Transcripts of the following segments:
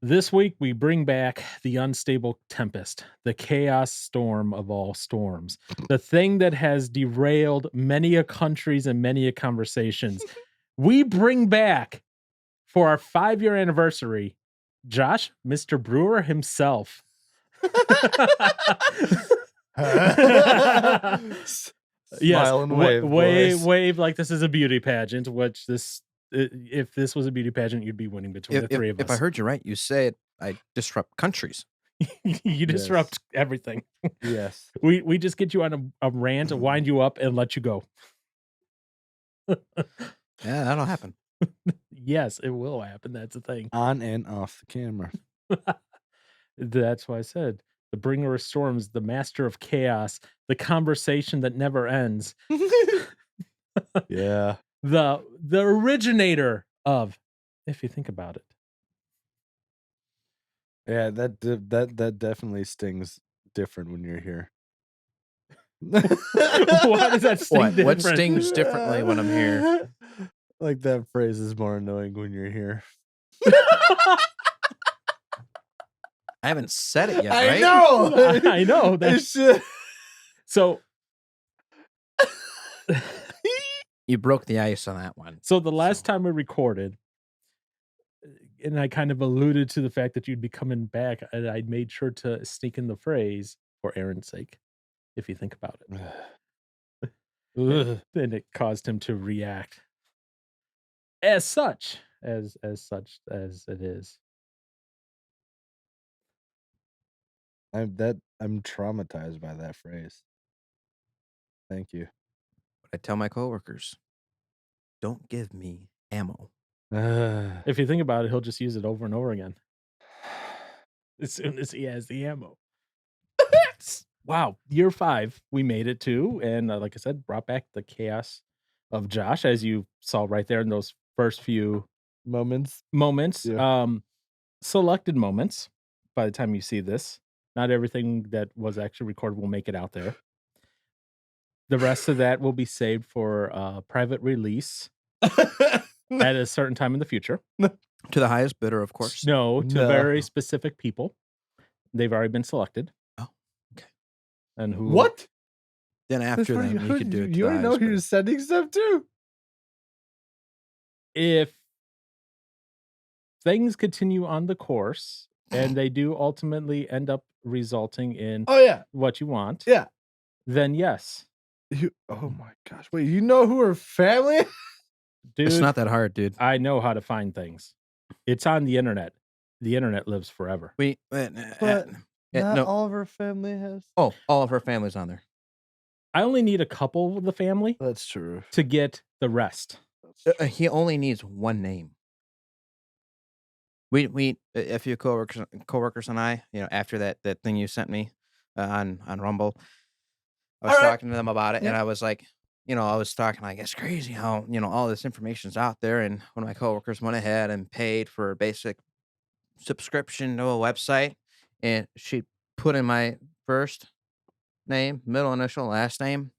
This week, we bring back the unstable tempest, the chaos storm of all storms, the thing that has derailed many a countries and many a conversations. We bring back for our 5-year anniversary, Josh, Mr. Brewer himself. Yes, Smile and wave, boys. wave like this is a beauty pageant, which if this was a beauty pageant, you'd be winning between the three of us. If I heard you right, you said I disrupt countries. You disrupt everything. Yes. We just get you on a rant, wind you up, and let you go. Yeah, that'll happen. Yes, it will happen. That's the thing. On and off the camera. That's why I said the bringer of storms, the master of chaos, the conversation that never ends. Yeah. The originator of, if you think about it. Yeah, that definitely stings different when you're here. Why does that sting different? What stings differently when I'm here? Like that phrase is more annoying when you're here. I haven't said it yet, right? I know. I know. So you broke the ice on that one. So the last time we recorded, and I kind of alluded to the fact that you'd be coming back, and I made sure to sneak in the phrase for Aaron's sake, if you think about it. And it caused him to react as such as it is. I'm traumatized by that phrase. Thank you. I tell my coworkers, don't give me ammo. If you think about it, he'll just use it over and over again as soon as he has the ammo. Wow, year 5, we made it to, and like I said, brought back the chaos of Josh, as you saw right there in those first few moments. Yeah. Selected moments. By the time you see this, not everything that was actually recorded will make it out there. The rest of that will be saved for private release at a certain time in the future. To the highest bidder, of course. No, to very specific people. They've already been selected. Oh, okay. And who? What? Then after that, you could do it. You already know who you're sending stuff to? If things continue on the course and they do ultimately end up resulting in what you want, then yes. Oh my gosh. Wait, you know who her family is? Dude, it's not that hard, dude. I know how to find things. It's on the internet. The internet lives forever. Not all of her family has. Oh, all of her family's on there. I only need a couple of the family. That's true. To get the rest. He only needs one name. We a few coworkers and I, after that thing you sent me on Rumble, I was talking to them about it, and I was like, I was talking like, it's crazy how, all this information's out there. And one of my coworkers went ahead and paid for a basic subscription to a website, and she put in my first name, middle initial, last name.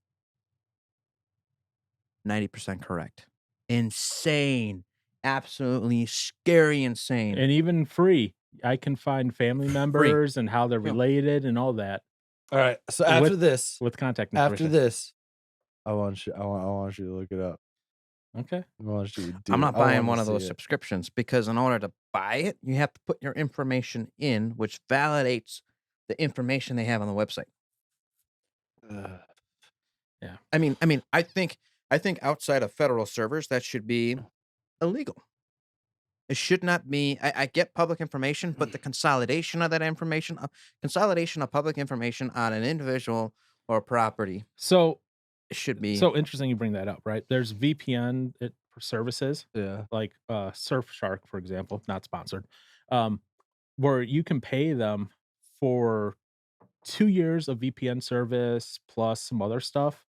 90% correct. Insane. Absolutely scary insane. And even free. I can find family members and how they're related and all that. All right. So after this, with contact information. After this, I want you to look it up. Okay. I'm not buying one of those subscriptions, because in order to buy it, you have to put your information in, which validates the information they have on the website. Yeah. I mean, I think outside of federal servers, that should be illegal. It should not be. I get public information, but the consolidation of that information, consolidation of public information on an individual or property. So it should be. So interesting you bring that up, right? There's VPN for services. Yeah. Like Surfshark, for example, not sponsored. Where you can pay them for 2 years of VPN service plus some other stuff.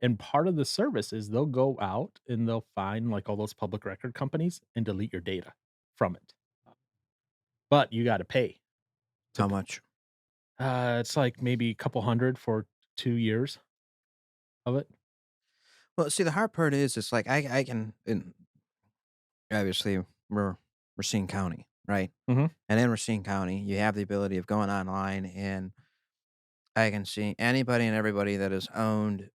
And part of the service is they'll go out and they'll find like all those public record companies and delete your data from it. But you got to pay. How much? It's like maybe a couple $100 for 2 years of it. Well, see, the hard part is, it's like I can. Obviously, we're Racine County. right? Mhm. And in Racine County, you have the ability of going online, and I can see anybody and everybody that has owned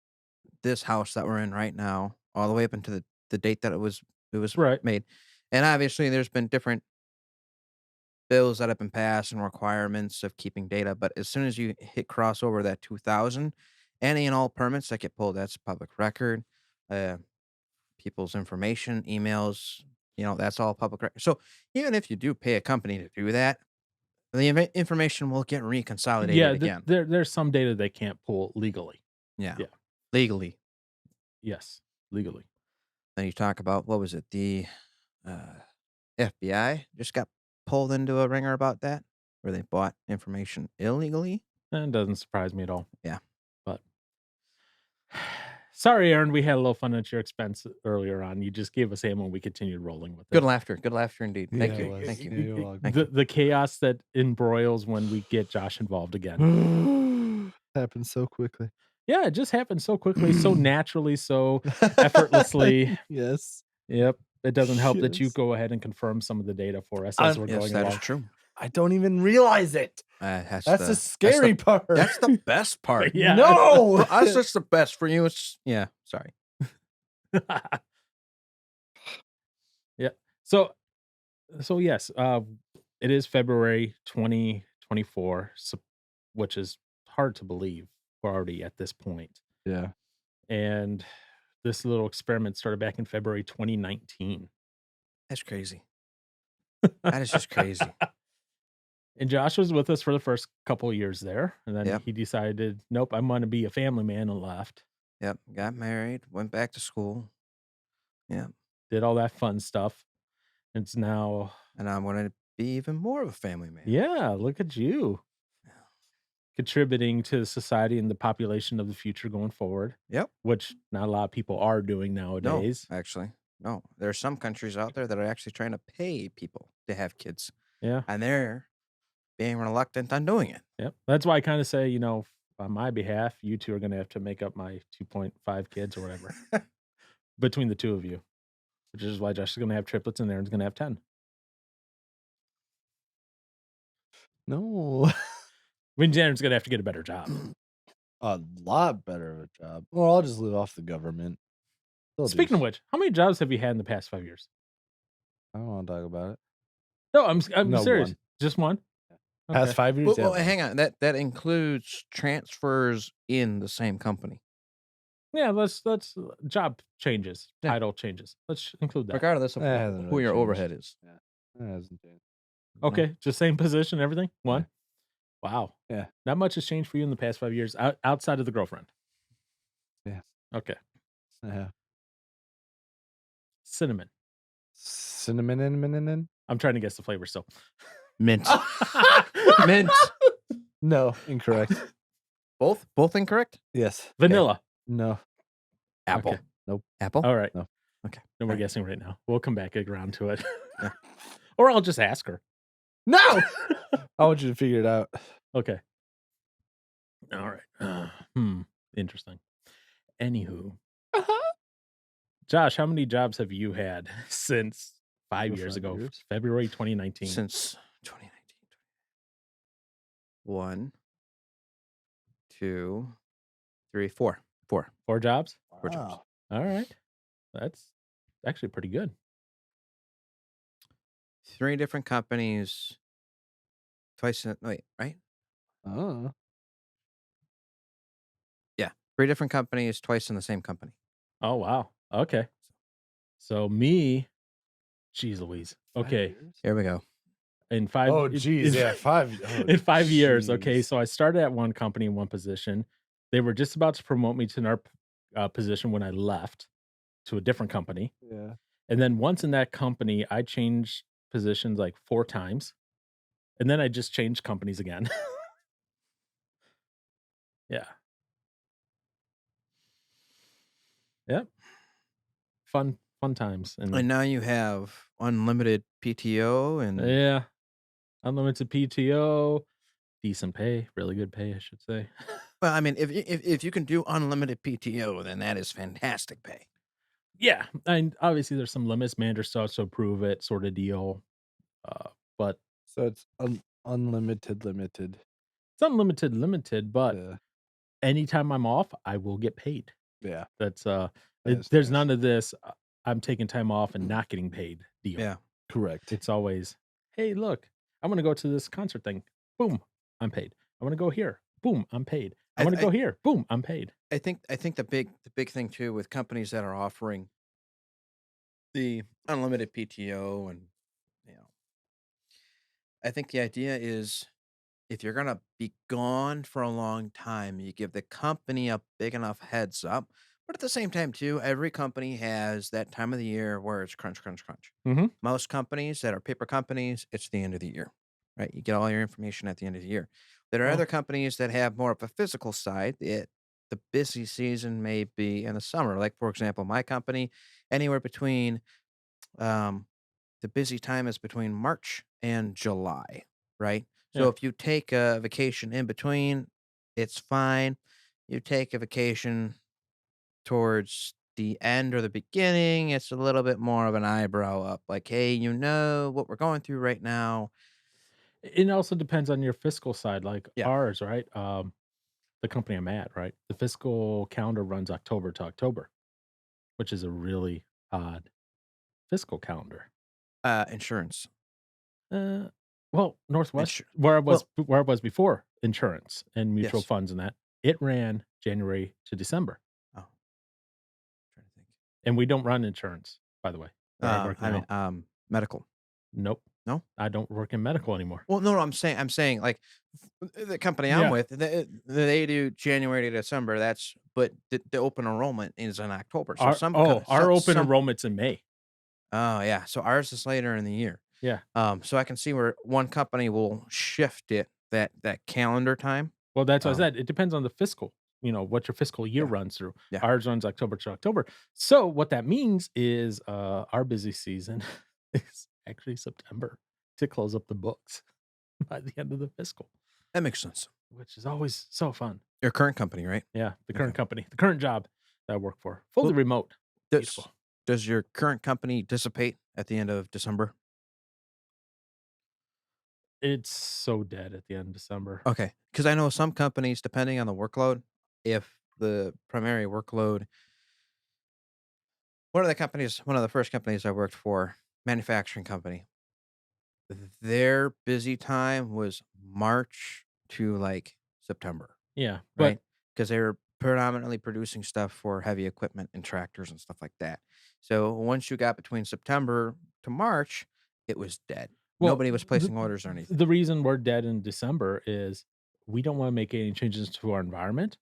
this house that we're in right now, all the way up into the date that it was Right. made. And obviously, there's been different bills that have been passed and requirements of keeping data. But as soon as you hit crossover that 2000, any and all permits that get pulled, that's public record. Uh, People's information, emails, that's all public record. So even if you do pay a company to do that, the information will get reconsolidated Yeah, again. there's some data they can't pull legally. Yeah. Yeah. Legally. Yes, legally. Then you talk about, what was it? The uh, FBI just got pulled into a ringer about that, where they bought information illegally. That doesn't surprise me at all. Yeah. But sorry, Aaron, we had a little fun at your expense earlier on. You just gave us ammo and we continued rolling with Good it. laughter. Good laughter indeed. Thank Yeah, it you. was. Thank you. Yeah, you're welcome. Thank The chaos that embroils when we get Josh involved again. Happened so quickly. Yeah, it just happened so quickly, so naturally, so effortlessly. Yes. Yep. It doesn't help that you Yes. go ahead and confirm some of the data for us as we're Yes, going that is along. true. I don't even realize it. That's the scary part. That's the best part. Yeah. No. For us, it's the best. For you, it's sorry. Yeah. So yes, it is February 2024, which is hard to believe we're already at this point. Yeah. And this little experiment started back in February 2019. That's crazy. That is just crazy. And Josh was with us for the first couple of years there, and then Yep. he decided, nope, I'm going to be a family man, and left. Yep. Got married. Went back to school. Yeah. Did all that fun stuff. It's now, And I'm going to be even more of a family man. yeah, look at you. Contributing to society and the population of the future going forward. Yep. Which not a lot of people are doing No, nowadays. actually, no. There are some countries out there that are actually trying to pay people to have kids, Yeah. and they're being reluctant on doing it. Yep. That's why I kind of say, on my behalf, you two are going to have to make up my 2.5 kids or whatever between the two of you, which is why Josh is going to have triplets and Aaron's going to have 10. No. I mean, Aaron's going to have to get a better job. A lot better of a job. Well, I'll just live off the government. Speaking of which, how many jobs have you had in the past 5 years? I don't want to talk about it. No, I'm No, serious. one. Just one? Past Okay. 5 years. Well, yeah. hang on. That includes transfers in the same company, Yeah, let's job changes, Yeah. title changes. Let's include that. regardless of That hasn't who really your changed. overhead is. That hasn't changed. Okay, just same position, everything? One? Wow. Yeah. Not much has changed for you in the past 5 years outside of the girlfriend. Yeah. Okay. Yeah. Cinnamon. Cinnamon. I'm trying to guess the flavor still. Mint. Mint. No, incorrect. Both incorrect. Yes. Vanilla. No. Apple. Okay. Nope. Apple. All right. No. Okay. No more All right. guessing right now. We'll come back around to it. Yeah. Or I'll just ask her. No. I want you to figure it out. Okay. All right. Interesting. Anywho. Josh, how many jobs have you had since 5 For years 5 ago? years? February 2019. Since 2019. 1, 2, 3, 4. 4. 4 jobs? 4 jobs. Wow. All right. That's actually pretty good. 3 different companies. Twice. Wait, right? Oh. Yeah, 3 different companies, twice in the same company. Oh, wow. Okay. So me, geez Louise. 5 Okay. years? Here we go. In 5 Oh, in- geez. in- Yeah. 5. Oh, in 5 years. Okay. jeez. So I started at one company in one position. They were just about to promote me to another position when I left to a different company. Yeah. And then once in that company, I changed positions like 4 times. And then I just changed companies again. Yeah. Yep. Fun times. And now you have unlimited PTO and Yeah. Unlimited PTO, decent pay, really good pay, I should say. well, I mean, if you can do unlimited PTO, then that is fantastic pay. Yeah. And obviously there's some limits. Manager starts to approve it, sort of deal. but So it's unlimited, limited. it's unlimited, limited. But Yeah, anytime I'm off, I will get paid. yeah, That's that is there's nice. none of this. I'm taking time off and not getting paid deal. Yeah. Correct. It's always, hey, look, I want to go to this concert thing. Boom, I'm paid. I want to go here. Boom, I'm paid. I I want to I go here. Boom, I'm paid. I think the big thing too with companies that are offering the unlimited PTO and you know, I think the idea is if you're gonna be gone for a long time, you give the company a big enough heads up. But at the same time, too, every company has that time of the year where it's crunch, crunch, crunch. Hmm. Most companies that are paper companies, it's the end of the year, right? You get all your information at the end of the year. There are Well, other companies that have more of a physical side. The busy season may be in the summer. Like, for example, my company, anywhere between um, the busy time is between March and July, right? So yeah. if you take a vacation in between, it's fine. You take a vacation towards the end or the beginning, it's a little bit more of an eyebrow up. Like, hey, you know what we're going through right now. It also depends on your fiscal side, like Yeah. ours, right? The company I'm at, right? The fiscal calendar runs October to October, which is a really odd fiscal calendar. Insurance. Uh, well, Northwest, Insur- well, where I was before, insurance and mutual yes. funds and that, it ran January to December, Oh, trying to think. and we don't run insurance, by the way, where I work I mean, now. medical. Nope, No? I don't work in medical anymore. Well, no, I'm saying, like, the company I'm Yeah, with, they do January to December, but the open enrollment is in October, so our open some enrollment's in May. oh, yeah, so ours is later in the year. Yeah, So I can see where one company will shift that calendar time. well, that's what I Um, said. It depends on the fiscal, what your fiscal year yeah, runs through. yeah. Ours runs October to October. So what that means is, our busy season is actually September to close up the books by the end of the fiscal, That makes sense. which is always so fun. Your current company, right? Yeah, the Okay. current company, the current job that I work for, fully Well, remote. does Beautiful. does your current company dissipate at the end of December? It's so dead at the end of December. Okay, because I know some companies, depending on the workload, if the primary workload one of the first companies I worked for, manufacturing company, their busy time was March to, like, September, Yeah, but right? Because they were predominantly producing stuff for heavy equipment and tractors and stuff like that. So once you got between September to March, it was dead. well, Nobody was the placing orders or anything. the reason we're dead in December is we don't wanna make any changes to our environment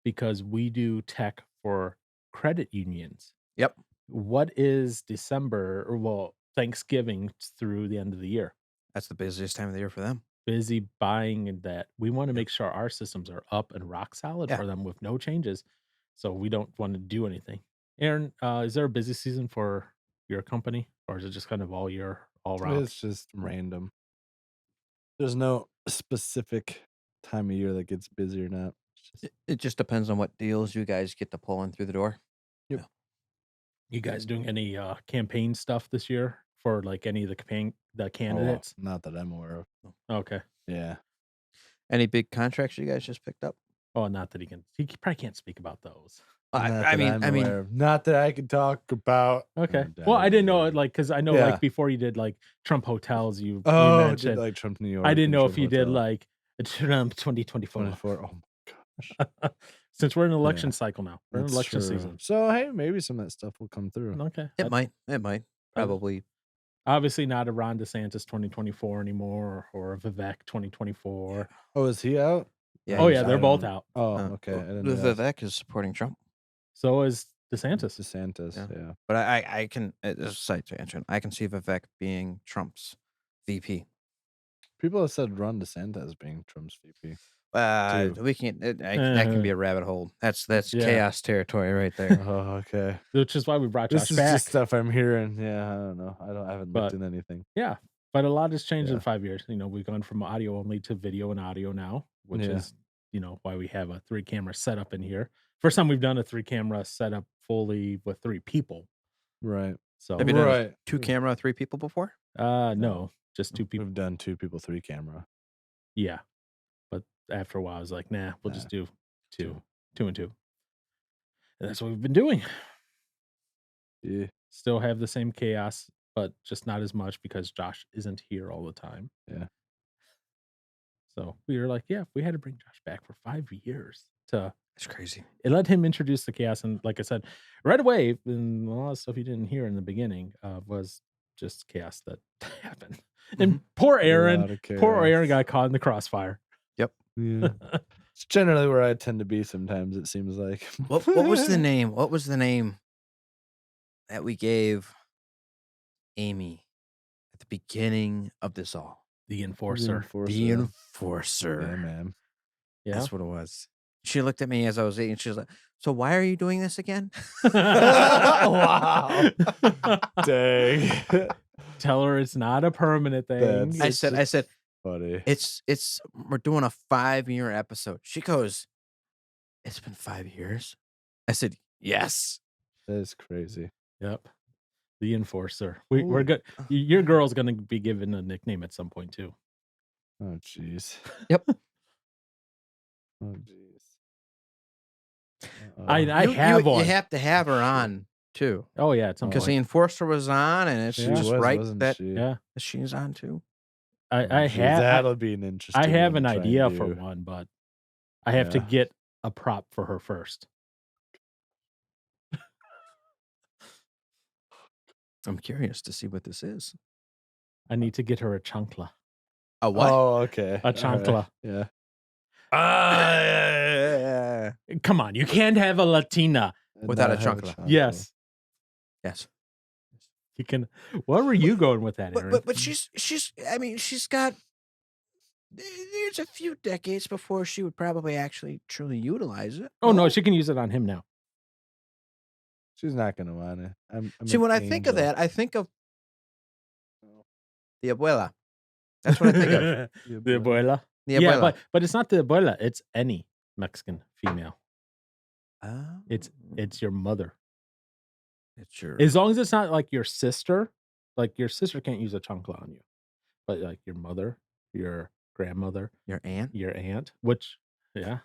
because we do tech for credit unions. Yep, What is December or, well, Thanksgiving through the end of the year? that's the busiest time of the year for them. Busy buying and that. We wanna Yep. make sure our systems are up and rock solid Yeah. for them with no changes, so we don't wanna do anything. Aaron, is there a busy season for your company, or is it just kind of all year, all round? It's just random. There's no specific time of year that gets busy or not. It's just It just depends on what deals you guys get to pull in through the door. yep. Yeah. You guys doing any, campaign stuff this year for, like, any of the Oh, candidates? not that I'm aware of. Oh. Okay. Yeah. Any big contracts you guys just picked up? Oh, not that he probably can't speak about those. I Not I that mean I'm I mean, aware of. Not that I can talk about. Okay. Oh, Well, I dang, didn't know yeah. it, like, because I know, like, Yeah. before you did, like, Trump hotels, you Oh, did mentioned. like Trump New I York didn't and know Trump if you did, Hotel. like, a Trump 2024. 24. Oh my gosh. Since we're in Yeah, election cycle now. We're in that's election true. season. So hey, maybe some of that stuff will come through. Okay. I probably. obviously not a Ron DeSantis 2024 anymore or a Vivek Yeah. 2024. Oh, is he out? Yeah, Oh, he's yeah, I they're out. both don't. out. Oh, okay. I didn't know that. Vivek is supporting Trump. So is DeSantis. DeSantis. Yeah. Yeah. But I can as a side tangent, I can see Vivek being Trump's VP. People have said Ron DeSantis being Trump's VP too. We can that can be a rabbit hole. That's Yeah, chaos territory right there. Oh, okay. which is why we brought This Josh is just back. stuff I'm hearing. Yeah, I don't know. I haven't looked But in anything. yeah, but a lot has changed in Yeah. 5 years. We've gone from audio only to video and audio now, which Yeah. is, why we have a 3-camera setup in here. First time we've done a 3-camera setup fully with 3 people. Right. So, Have you done a Right. 2 camera, 3 people before? no, No. just 2 people. We've done 2 people, 3 camera. Yeah, but after a while, I was like, "Nah, we'll Nah, just do 2, 2. 2 and 2." And that's what we've been doing. Yeah. Still have the same chaos, but just not as much because Josh isn't here all the time. Yeah. So we were like, "Yeah, if we had to bring Josh back for 5 years to It's crazy. it let him introduce the chaos." And like I said, right away, and a lot of stuff you didn't hear in the beginning was just chaos that happened. And poor A Aaron, lot of poor Aaron chaos. got caught in the crossfire. Yep. Yeah. It's generally where I tend to be sometimes, it seems like. What was the name? What was the name that we gave Amy at the beginning of this all? The The enforcer. enforcer. The Yeah, enforcer. man. Yeah. That's what it was. She looked at me as I was eating. She was like, "So why are you doing this again?" Wow. Dang. Tell her it's not a permanent thing. That's- I said, Funny. it's we're doing a 5-year episode. She goes, "It's been 5 years." I said, "Yes." That is crazy. Yep. The enforcer. We're Ooh. good. Your girl's gonna be given a nickname at some point too. Oh, jeez. Yep. Oh, jeez. I You have one. You have to have her on too, Oh yeah, at some because the point. enforcer was on, and it's She just was, right wasn't that she? Yeah. she's on too. Oh, I geez, have that'll be an interesting I have one an to try and idea for do. one, but I have to Yeah. get a prop for her first. I'm curious to see what this is. I need to get her a chancla. A what? Oh, okay. A All right. chancla. Yeah. Come on, you can't have a Latina. And Without not a have chancla. Yes. Yes. You can. Where were you going with that, Aaron? But she's I mean, she's got there's a few decades before she would probably actually truly utilize it. Oh no, she can use it on him now. She's not gonna want it. I'm See, an when I think of angel. that, I think of the abuela. That's what I think of. Yeah, The boy. abuela. The Yeah, abuela. but it's not the abuela. It's any Mexican female. Oh, It's your mother. it's your As long as it's not like your sister. Like your sister can't use a chancla on you, but like your mother, your grandmother, your aunt. your aunt, which yeah,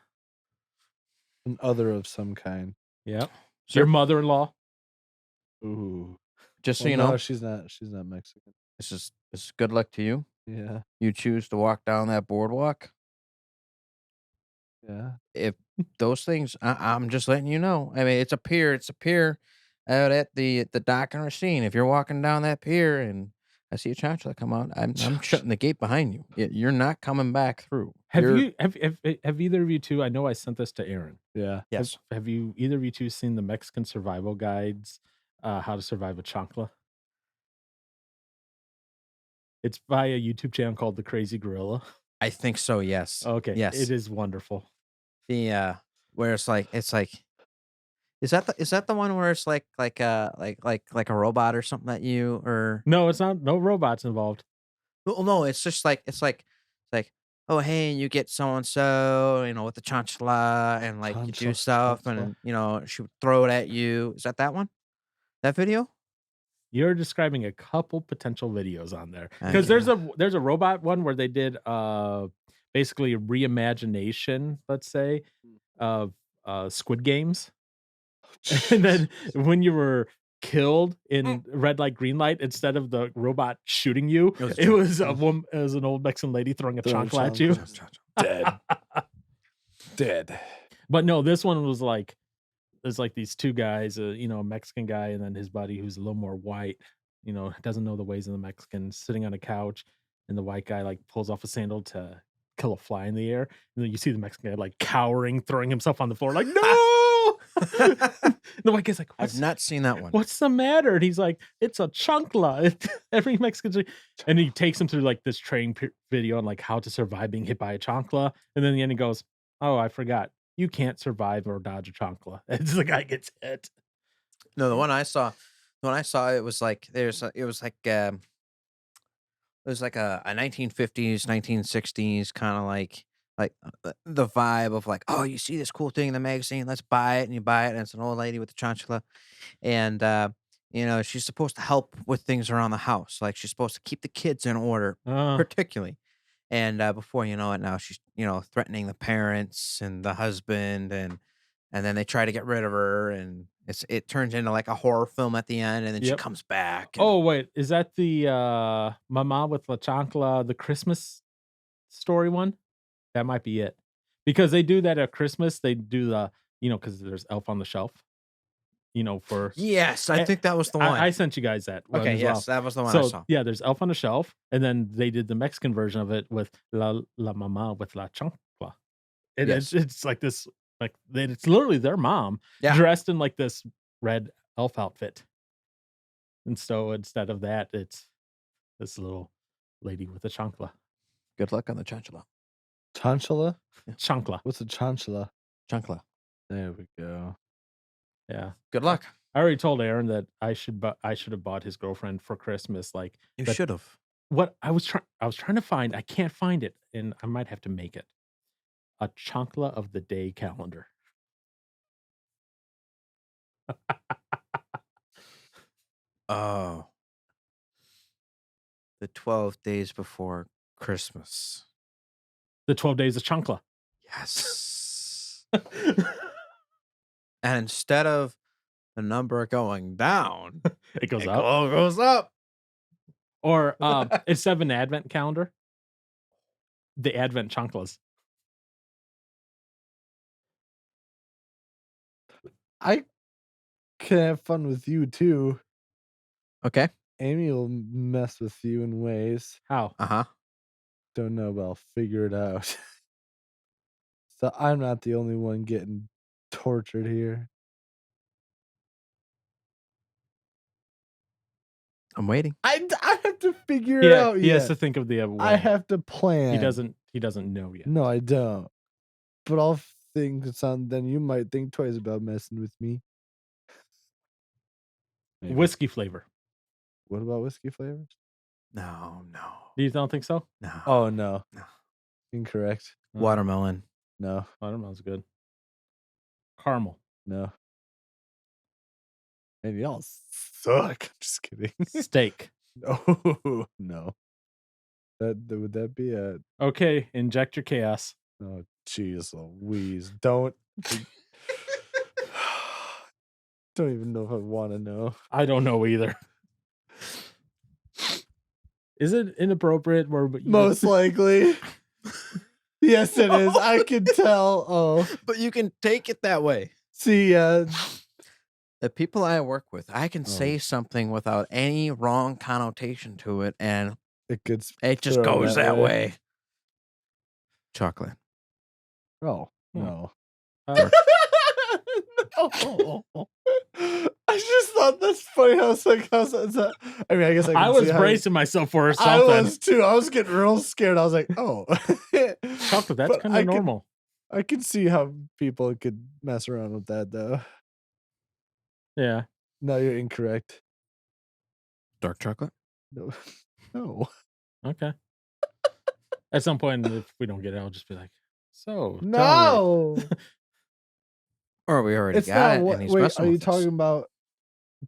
An other of some kind. yeah, Sir, your mother-in-law. Ooh. just so Well, you know, no, she's not Mexican. this is good luck to you. Yeah. You choose to walk down that boardwalk. Yeah. If those things, I'm just letting you know. I mean, it's a pier. It's a pier out at the dock and Racine. If you're walking down that pier and I see a chancla come out, I'm shutting the gate behind you. You're not coming back through. Have You're- have either of you two? I know I sent this to Aaron. Yeah. Yes. Have you either of you two seen the Mexican survival guides? How to survive a chancla. It's by a YouTube channel called The Crazy Gorilla. I think so. Yes. Okay, Yes. it is wonderful. The where it's like is that the one where it's like a robot or something that you or No, it's not. No robots involved. well, no, it's just it's like oh hey, you get so and so, with the chancla and like you do Chancla, stuff chancla. and she would throw it at you. Is that one? That video? You're describing a couple potential videos on there I because get there's a robot one where they did basically a reimagination, let's say, of Squid Games, and then when you were killed in red light green light, instead of the robot shooting you, It was a it was a woman, it was an old Mexican lady throwing a Throwing chancla at you. Dead. Dead. But no, this one was like there's like these two guys, a Mexican guy and then his buddy who's a little more white, doesn't know the ways of the Mexicans, sitting on a couch, and the white guy like pulls off a sandal to kill a fly in the air, and then you see the Mexican guy like cowering, throwing himself on the floor, like no. The white guy's like, I've not seen that one. "What's the matter?" And he's like, "It's a chancla." Every Mexican, and he takes him through like this training video on like how to survive being hit by a chancla, and then in the end he goes, "Oh, I forgot. You can't survive or dodge a chancla." As the guy gets hit. No, the one I saw, it was like it was like a 1950s, 1960s kind of like the vibe of like, oh, you see this cool thing in the magazine, let's buy it, and you buy it, and it's an old lady with a chancla, and she's supposed to help with things around the house. Like she's supposed to keep the kids in order, Uh, particularly. And before you know it, now she's threatening the parents and the husband, and then they try to get rid of her, and it turns into like a horror film at the end, and then she yep. comes back. And Oh, wait, is that the, Mama with La Chancla, the Christmas story one? That might be it. Because they do that at Christmas, they do because there's Elf on the Shelf, for yes, I eh, think that was the I one. sent you guys that one Okay, as yes, well. that was the one I So, saw. yeah, there's Elf on the Shelf, and then they did the Mexican version of it with La Mama with La Chancla. And Yes. it's like this, it's literally their mom Yeah. dressed in, like, this red elf outfit. And so instead of that, it's this little lady with a chancla. Good luck on the chancla. Chanchala? Chancla, What's a chanchala? Chancla. There we go. yeah. Good luck. I already told Aaron that I should have bought his girlfriend for Christmas, like, You that should have. what I was trying to find, I can't find it, and I might have to make it. A chancla of the day calendar. Oh, the 12 days before Christmas. The 12 days of chancla. Yes. And instead of the number going down, It goes it up. goes up. Or, instead of an advent calendar, the advent chanclas. I can have fun with you too. Okay. Amy will mess with you in ways. How? Uh-huh. Don't know, but I'll figure it out. So I'm not the only one getting tortured here. I'm waiting. I have to figure it Yeah, out he has yet. to think of the way. I have to plan. He doesn't know yet. No, I don't. But I'll think of something. Then you might think twice about messing with me. Maybe. Whiskey flavor. What about whiskey flavors? No. You don't think so? No. Oh no. No. Incorrect. Watermelon. No. Watermelon's good. Caramel. No. And y'all suck. I'm just kidding. Steak. No. No. That would that be a Okay, inject your chaos. oh jeez Louise. Don't don't even know if I want to know. I don't know either. Is it inappropriate where Most likely. Yes, it is. I can tell. Oh. But you can take it that way. See, The people I work with, I can say something without any wrong connotation to it, and it gets it just thrown goes that way. Chocolate. Oh, Hmm. no. Uh, No. I just thought that's funny how it's like how's that? I mean, I guess I was bracing myself for something. I was too. I was getting real scared. I was like, oh. Chocolate, that's But kind of normal. I can see how people could mess around with that though. Yeah. No, you're incorrect. Dark chocolate? No. No. Okay. At some point, if we don't get it, I'll just be like, so. tell me." No. Or we already It's got not it, what and he's wait, messing are you with us. talking about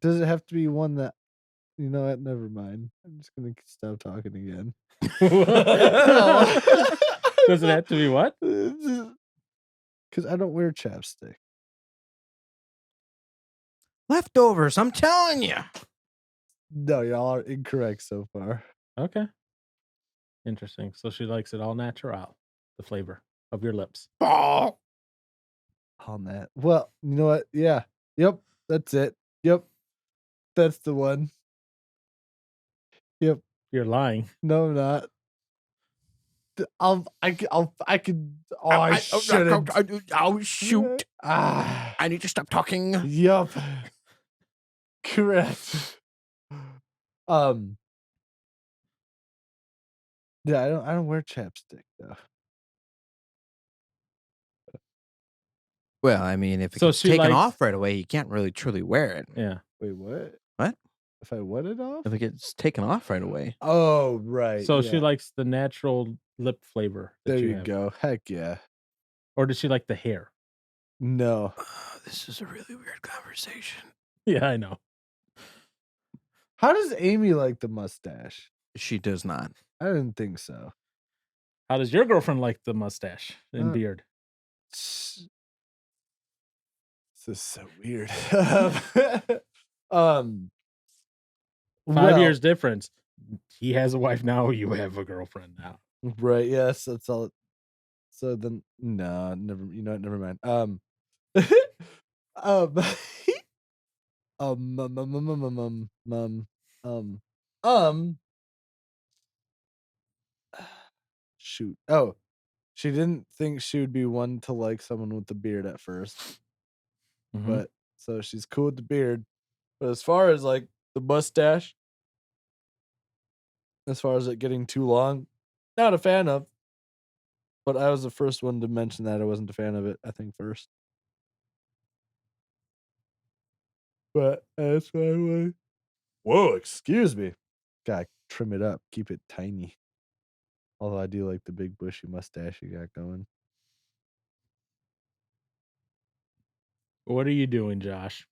does it have to be one that you know what? Never mind. I'm just gonna stop talking again. No. Does it have to be what? Because I don't wear chapstick. Leftovers, I'm telling you. No, y'all are incorrect so far. Okay. Interesting. So she likes it all natural, the flavor of your lips. Oh. On that. Well, you know what? Yeah. Yep. That's it. Yep. That's the one. Yep. You're lying. No, I'm not. I could. Oh, I shouldn't. Oh, shoot. Ah. I need to stop talking. Yup. Correct. Yeah, I don't wear chapstick though. Well, I mean, if it So gets she taken likes- off right away, you can't really truly wear it. Yeah. Wait, what? What? If I what it off? If it gets taken off right away. Oh, right. So yeah. she likes the natural lip flavor that There you you have. go. Heck yeah. Or does she like the hair? No. This is a really weird conversation. Yeah, I know. How does Amy like the mustache? She does not. I didn't think so. How does your girlfriend like the mustache and Uh, beard? This is so weird. um, 5 well, years difference. He has a wife now. You have a girlfriend now. right? Yes, that's all. So then, no, never. You know what? Never mind. Um, um, um, um, um, um, um, um, um, um, shoot. Oh, she didn't think she would be one to like someone with the beard at first, Mhm. but so she's cool with the beard. But as far as like the mustache, as far as it getting too long, not a fan of. But I was the first one to mention that I wasn't a fan of it, I think first. But that's why I was. Whoa, excuse me. Gotta trim it up, keep it tiny. Although I do like the big bushy mustache you got going. What are you doing, Josh?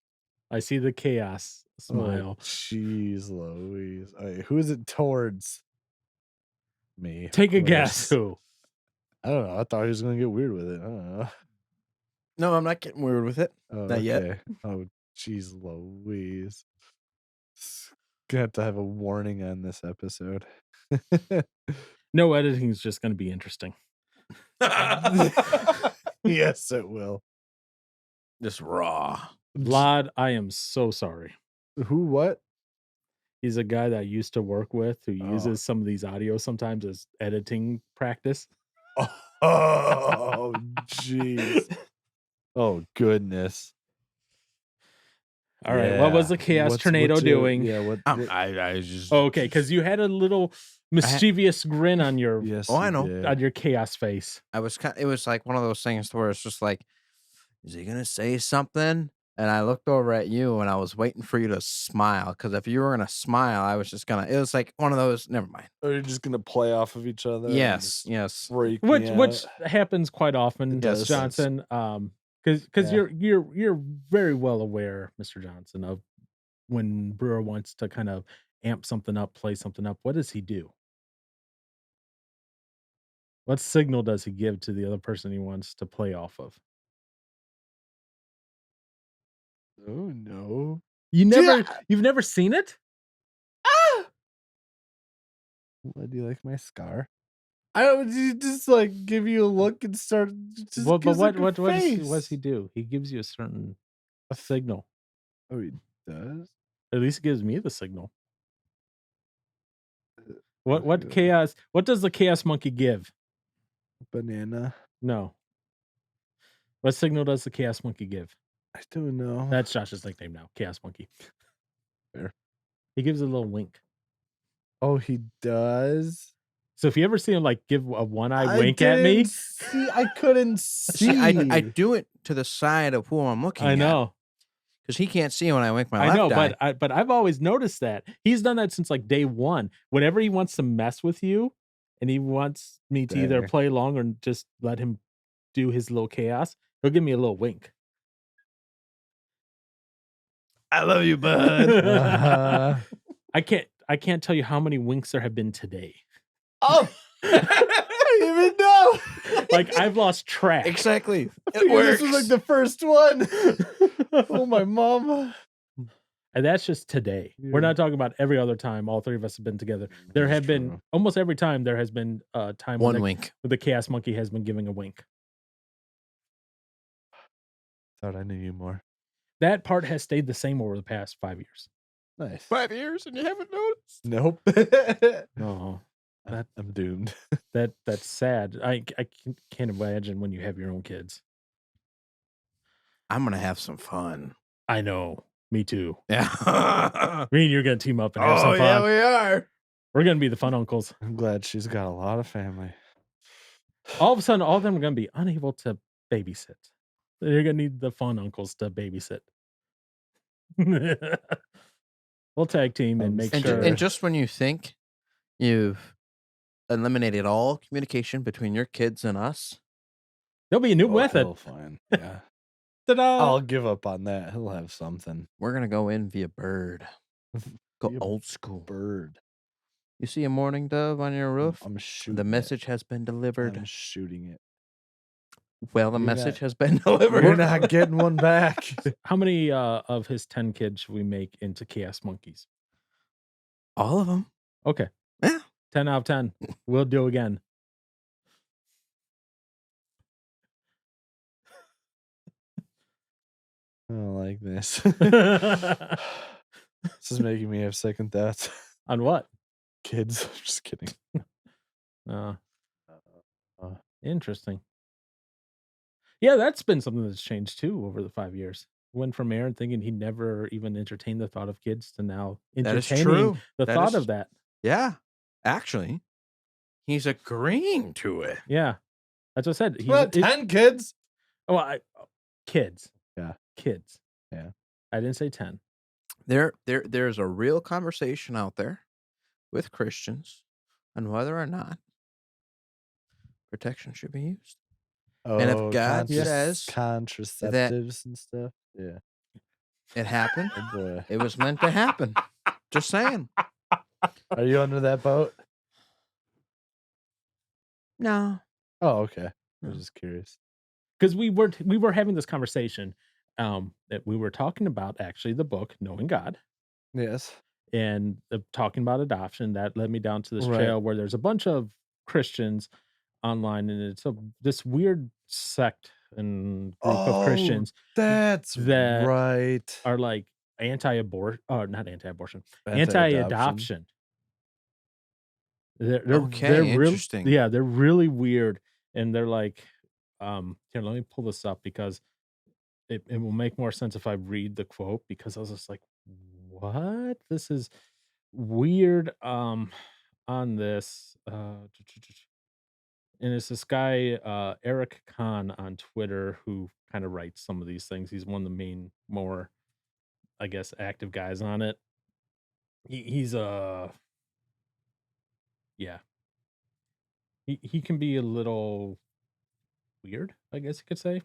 I see the chaos Oh, smile. jeez Louise. Alright, who is it towards? Me. Take a of guess. course. Who? I don't know. I thought he was gonna get weird with it. I don't know. No, I'm not getting weird with it. Oh, Not yet. okay. Oh, jeez Louise. Gonna have to have a warning on this episode. No editing is just going to be interesting. Yes, it will. Just raw. Lod, I am so sorry. Who? What? He's a guy that I used to work with who Oh. uses some of these audios sometimes as editing practice. Oh, jeez. Oh, goodness. All right. What was Yeah. the chaos What's tornado your- doing? Yeah, what? I just. Okay, because you had a little mischievous grin on your Yes. Oh, I you know. did. on your chaos face. I was it was like one of those things where it's just like, is he gonna say something? And I looked over at you and I was waiting for you to smile. Because if you were gonna smile, I was just gonna. It was like one of those. Never mind. Are you just gonna play off of each other? and Yes, just yes. Freak Which me which out? happens quite often, It does. Johnson. Because Yeah. you're very well aware, Mr. Johnson, of when Brewer wants to kind of amp something up, play something up. What does he do? What signal does he give to the other person he wants to play off of? Oh no. You've never seen it? Why do you like my scar? I don't just like give you a look and start. Just Well, but gives, like, a what does he face. do? He gives you a certain signal. Oh, he does. At least he gives me the signal. Okay, What does the chaos monkey give? banana. No. What signal does the chaos monkey give? I don't know. That's Josh's nickname now, Chaos Monkey. Fair. He gives a little wink. Oh, he does. So if you ever see him like give a one-eye I wink at me, didn't see. I couldn't see. See, I do it to the side of who I'm looking I at. know. Because he can't see when I wink my I left know, eye. but I've always noticed that. He's done that since like day one. Whenever he wants to mess with you and he wants me to either Dang. play along or just let him do his little chaos, he'll give me a little wink. I love you, bud. I can't tell you how many winks there have been today. Oh, I didn't even know. Like I've lost track. Exactly. I It figured works. this was like the first one. Oh, my mom. And that's just today. We're Yeah. not talking about every other time all three of us have been together. There That's have been true. almost every time there has been a time One when wink. the chaos monkey has been giving a wink. Thought I knew you more. That part has stayed the same over the past 5 years. Nice. 5 years and you haven't noticed? Nope. Oh, I'm doomed. that's sad. I can't imagine when you have your own kids. I'm gonna have some fun. I know. Me too. Yeah. Me and you're gonna team up and have Oh some yeah, fun. we are. We're gonna be the fun uncles. I'm glad she's got a lot of family. All of a sudden, all of them are gonna be unable to babysit. They're gonna need the fun uncles to babysit. We'll tag team and make And, sure. and just when you think you've eliminated all communication between your kids and us, There'll be a new Oh, method. he'll fine. Yeah. Ta-da! I'll give up on that. He'll have something. we're gonna go in via bird. Go Be a old school. bird. You see a mourning dove on your roof? I'm The shooting it. message has been I'm delivered. shooting it. Well, the You're message not has been you're delivered. not getting one back. How many of his 10 kids should we make into chaos monkeys? All of them. Okay, Yeah. 10 out of 10. We'll do again. I don't like this. This is making me have second thoughts. On what? Kids. Just kidding. Uh, Uh, Interesting. Yeah, that's been something that's changed too over the 5 years. Went from Aaron thinking he never even entertained the thought of kids to now That is entertaining true. the That thought is of that. Yeah. Actually, he's agreeing to it. Yeah. That's what I said. well, 10 kids. Kids. Yeah. Kids. Yeah. I didn't say 10. There's a real conversation out there with Christians on whether or not protection should be used. And if God says that contraceptives and stuff. Yeah. it happened, Oh boy. it was meant to happen. Just saying. Are you under that boat? No. Oh, okay. I No. was just curious. Because we were having this conversation that we were talking about actually the book Knowing God Yes. and talking about adoption. That led me down to this Right. trail where there's a bunch of Christians online, and it's this weird sect and group of Christians That's that right. are like anti-abortion, or not anti-abortion, Anti-adoption. anti-adoption. They're Okay, interesting. yeah, they're really weird, and they're like, here, let me pull this up because it will make more sense if I read the quote, because I was just like, "What? This is weird." On this, and it's this guy, Eric Kahn on Twitter, who kind of writes some of these things. He's one of the main, more, I guess, active guys on it. He's yeah, he can be a little weird, I guess you could say.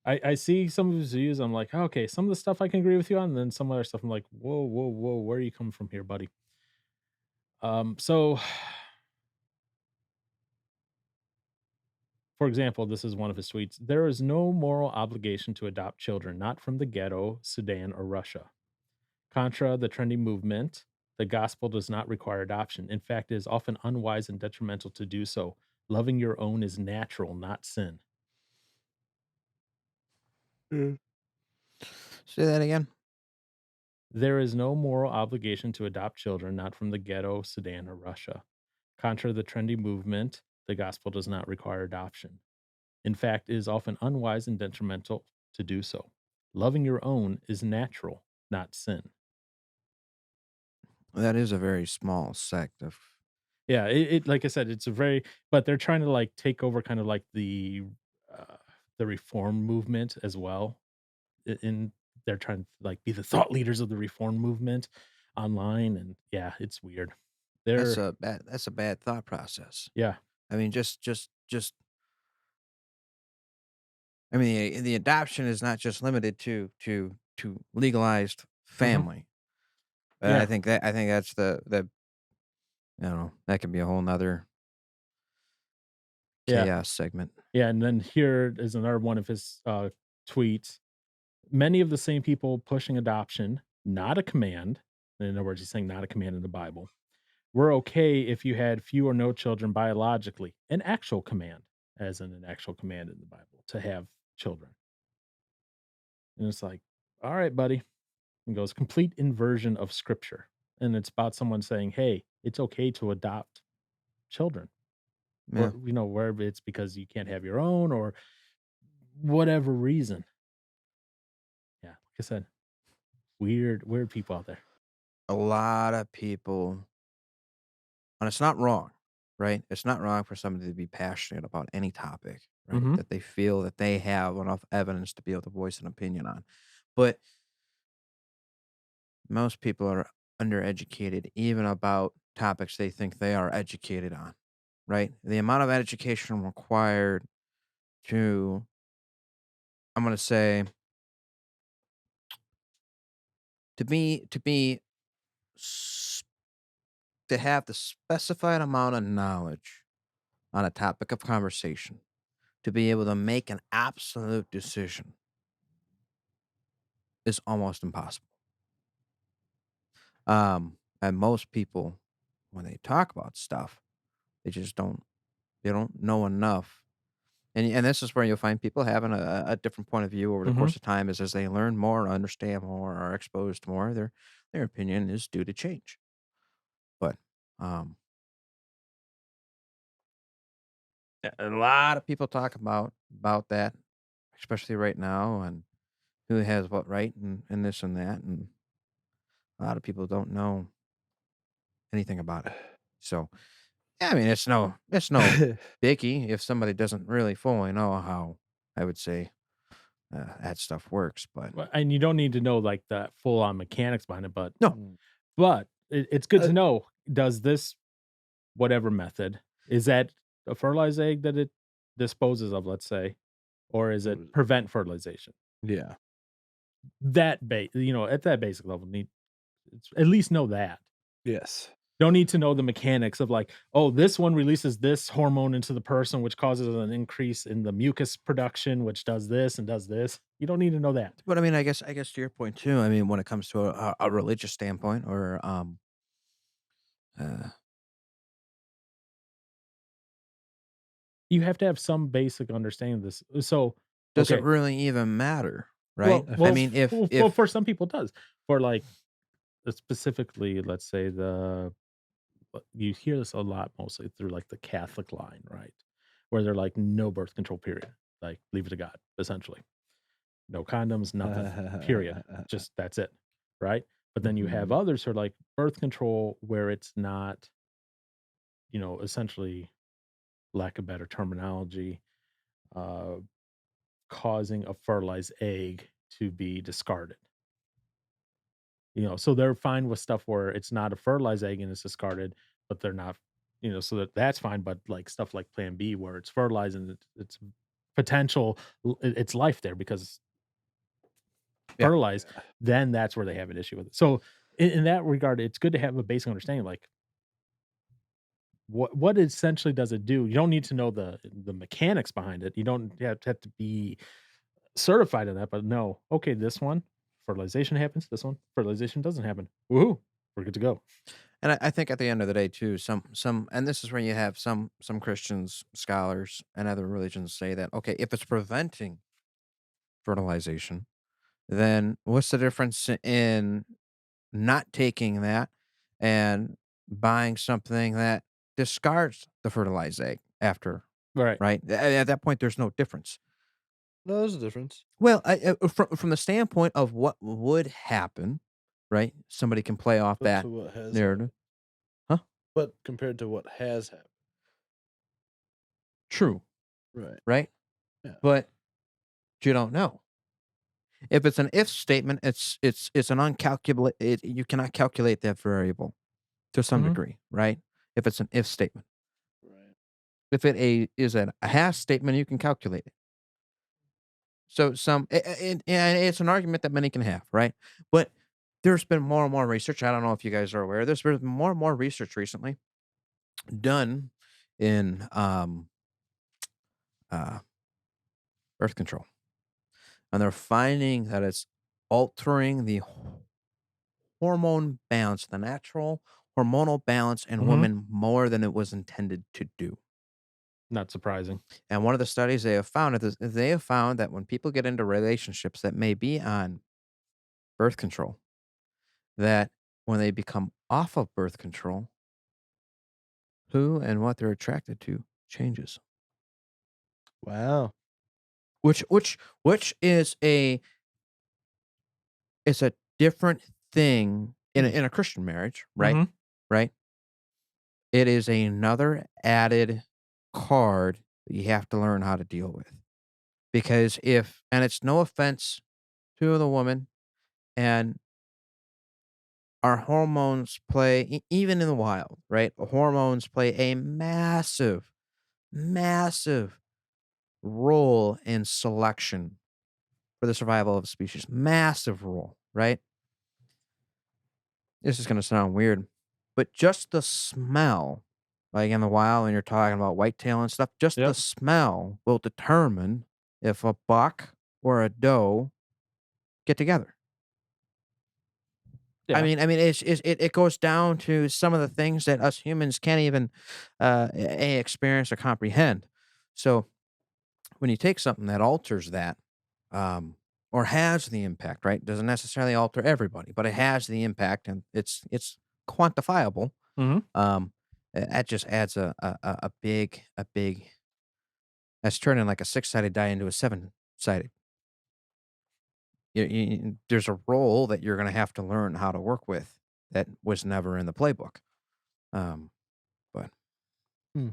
I see some of his views. I'm like, okay, some of the stuff I can agree with you on, and then some other stuff I'm like, whoa, whoa, whoa, where are you coming from here, buddy? So for example, this is one of his tweets. There is no moral obligation to adopt children, not from the ghetto, Sudan, or Russia. Contra the trendy movement, the gospel does not require adoption. In fact, it is often unwise and detrimental to do so. Loving your own is natural, not sin. Mm. Say that again. There is no moral obligation to adopt children, not from the ghetto, Sudan, or Russia. Contra the trendy movement, the gospel does not require adoption. In fact, it is often unwise and detrimental to do so. Loving your own is natural, not sin. That is a very small sect of. Yeah, it like I said, it's a very, but they're trying to like take over kind of like uh, the reform movement as well. In they're trying to like be the thought leaders of the reform movement online, and yeah, it's weird. That's They're a bad thought process. yeah, I mean, just. I mean, the adoption is not just limited to legalized family. But yeah, I think that's the you know, that could be a whole nother yeah, chaos segment. yeah. And then here is another one of his tweets. Many of the same people pushing adoption, not a command. In other words, he's saying not a command in the Bible. We're okay if you had few or no children biologically, an actual command, as in an actual command in the Bible to have children. And it's like, all right, buddy. And goes complete inversion of scripture. And it's about someone saying, hey, it's okay to adopt children. Yeah. Or, wherever it's because you can't have your own or whatever reason. Yeah, like I said, weird people out there. A lot of people, and it's not wrong, right? It's not wrong for somebody to be passionate about any topic, right? Mhm. That they feel that they have enough evidence to be able to voice an opinion on. But most people are undereducated even about topics they think they are educated on, right? The amount of education required to, I'm going to say, to be s- to have the specified amount of knowledge on a topic of conversation to be able to make an absolute decision is almost impossible. And most people, when they talk about stuff, they just don't know enough. And this is where you'll find people having a different point of view over the Mhm. course of time is as they learn more, understand more, are exposed to more, their opinion is due to change. But um, a lot of people talk about that, especially right now, and who has what right and this and that, and a lot of people don't know anything about it. So yeah, I mean, it's no biggie if somebody doesn't really fully know how I would say that stuff works. But Well, and you don't need to know, like, the full on mechanics behind it, no, Mm. but it's good Uh, to know, does this whatever method, is that a fertilized egg that it disposes of, let's say, or is it w- prevent fertilization? yeah. At that basic level, need at least know that. Yes. Don't need to know the mechanics of like, oh, this one releases this hormone into the person, which causes an increase in the mucus production, which does this and does this. You don't need to know that. but I mean, I guess to your point too. I mean, when it comes to a religious standpoint, or uh, You have to have some basic understanding of this. So, does it okay, really even matter, right? well, I I well, f- mean, if for some people it does. For like specifically, let's say you hear this a lot mostly through like the Catholic line, right? Where they're like no birth control period, like leave it to God, essentially. No condoms, nothing, period. Just that's it, right? But then you have Mhm. others who are like birth control where it's not, essentially, lack of better terminology, uh, causing a fertilized egg to be discarded. So they're fine with stuff where it's not a fertilized egg and it's discarded, but they're not, so that's fine. But like stuff like Plan B, where it's fertilized and it's potential, it's life there because yeah, fertilized, then that's where they have an issue with it. So in that regard, it's good to have a basic understanding, like what essentially does it do? You don't need to know the mechanics behind it. You don't have to be certified in that, but no, okay, this one fertilization happens. This one fertilization doesn't happen. Woohoo, we're good to go. and I think at the end of the day too, and this is where you have some Christians, scholars, and other religions say that okay, if it's preventing fertilization, then what's the difference in not taking that and buying something that discards the fertilized egg after, Right. right? At that point, there's no difference. No, there's a difference. Well, from the standpoint of what would happen, right? Somebody can play off But that to what has narrative. happened. Huh? But compared to what has happened. True, Right. right? Yeah. But you don't know. If it's an if statement, it's an uncalculable. You cannot calculate that variable to some Mhm. degree, right? If it's an if statement. Right. If it is a has statement, you can calculate it. So and it's an argument that many can have, right? But there's been more and more research. I don't know if you guys are aware. There's been more and more research recently done in uh, birth control, and they're finding that it's altering the hormone balance, the natural hormonal balance in Mhm. women more than it was intended to do. Not surprising. And one of the studies they have found they have found that when people get into relationships that may be on birth control, that when they become off of birth control, who and what they're attracted to changes. Wow. Which is a different thing in Hmm. a Christian marriage, right? Mhm. Right? It is another added card that you have to learn how to deal with. Because if and it's no offense to the woman, and our hormones play even in the wild, right? Hormones play a massive, massive role in selection for the survival of a species. Massive role, right? this is gonna sound weird, but just the smell, like in the wild when you're talking about whitetail and stuff, just the Yep. smell will determine if a buck or a doe get together. Yeah. It goes down to some of the things that us humans can't even experience or comprehend. So when you take something that alters that, um, or has the impact, right? Doesn't necessarily alter everybody, but it has the impact, and it's quantifiable. Mhm. That just adds a big. That's turning like a six-sided die into a seven-sided. There's a role that you're going to have to learn how to work with that was never in the playbook. Um, but Hmm.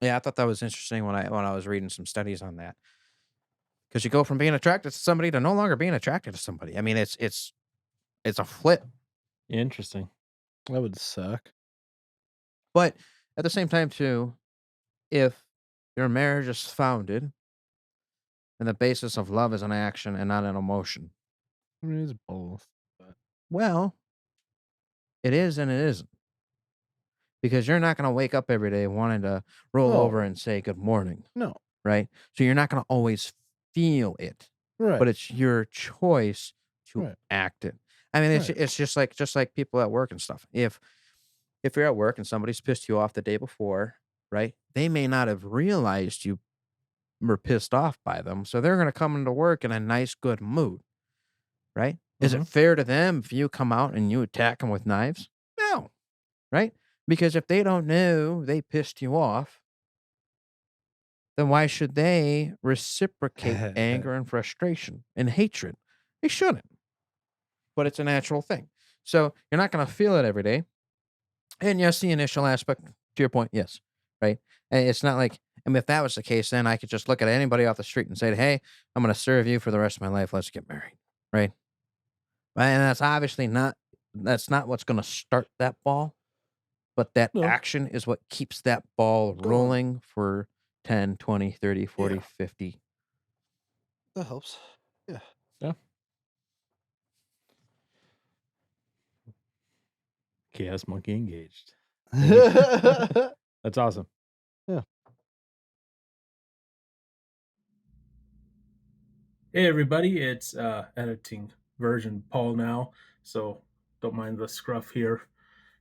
yeah, I thought that was interesting when I was reading some studies on that, because you go from being attracted to somebody to no longer being attracted to somebody. I mean, it's a flip, Interesting. That would suck. but at the same time too, if your marriage is founded and the basis of love is an action and not an emotion, I mean, it's both. But well, it is and it isn't, because you're not going to wake up every day wanting to roll over no, and say good morning, no, right? So you're not going to always feel it, right, but it's your choice to right, act it. I mean, right. it's just like people at work and stuff. If you're at work and somebody's pissed you off the day before, right? They may not have realized you were pissed off by them, so they're going to come into work in a nice, good mood, right? Is it Mhm. fair to them if you come out and you attack them with knives? No, right? Because if they don't know they pissed you off, then why should they reciprocate anger and frustration and hatred? They shouldn't, but it's a natural thing. So you're not going to feel it every day. And yes, the initial aspect, to your point, yes, right? And it's not like, I mean, if that was the case, then I could just look at anybody off the street and say, hey, I'm going to serve you for the rest of my life. Let's get married, right? And that's obviously not, that's not what's going to start that ball, but that No, action is what keeps that ball going. rolling for 10, 20, 30, Yeah, 40, 50. that helps. Yeah. Yeah. Chaos monkey engaged. Thank you. That's awesome. Yeah. Hey everybody, it's editing version Paul now, so don't mind the scruff here.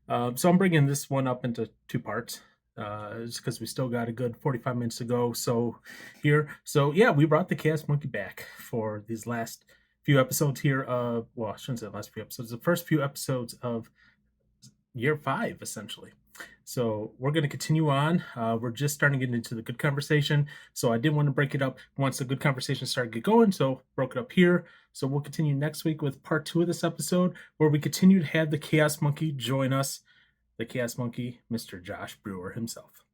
So I'm bringing this one up into two parts, just because we still got a good 45 minutes to go. So yeah, we brought the Chaos Monkey back for these last few episodes here. Well, I shouldn't say the last few episodes. The first few episodes of year 5, essentially. So we're going to continue on. We're just starting to get into the good conversation. So I didn't want to break it up once the good conversation started to get going. So broke it up here. So we'll continue next week with part 2 of this episode, where we continue to have the Chaos Monkey join us. The Chaos Monkey, Mr. Josh Brewer himself.